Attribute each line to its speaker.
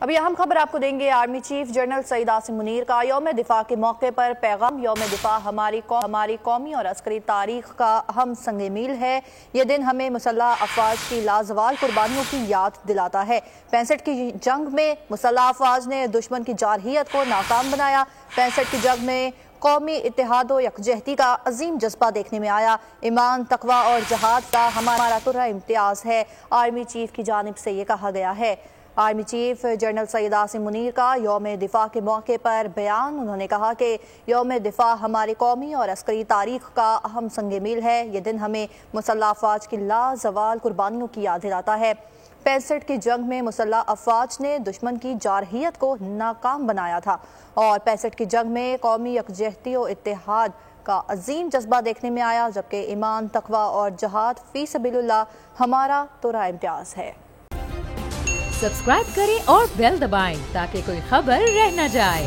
Speaker 1: ابھی اہم خبر آپ کو دیں گے۔ آرمی چیف جنرل سعید عاصم منیر کا یوم دفاع کے موقع پر پیغام۔ یوم دفاع ہماری قومی اور عسکری تاریخ کا اہم سنگ میل ہے۔ یہ دن ہمیں مسلح افواج کی لازوال قربانیوں کی یاد دلاتا ہے۔ 65 کی جنگ میں مسلح افواج نے دشمن کی جارحیت کو ناکام بنایا۔ 65 کی جنگ میں قومی اتحاد و یکجہتی کا عظیم جذبہ دیکھنے میں آیا۔ ایمان، تقوی اور جہاد کا ہمارا ترہ امتیاز ہے، آرمی چیف کی جانب سے یہ کہا گیا ہے۔ آرمی چیف جنرل سعید عاصم منیر کا یوم دفاع کے موقع پر بیان۔ انہوں نے کہا کہ یوم دفاع ہماری قومی اور عسکری تاریخ کا اہم سنگ میل ہے۔ یہ دن ہمیں مسلح افواج کی لازوال قربانیوں کی یاد دلاتا ہے۔ 65 کی جنگ میں مسلح افواج نے دشمن کی جارحیت کو ناکام بنایا تھا اور 65 کی جنگ میں قومی یکجہتی و اتحاد کا عظیم جذبہ دیکھنے میں آیا، جبکہ ایمان، تقوی اور جہاد فی سبیل اللہ ہمارا ترہ امتیاز ہے۔
Speaker 2: سبسکرائب کریں اور بیل دبائیں تاکہ کوئی خبر رہ نہ جائے۔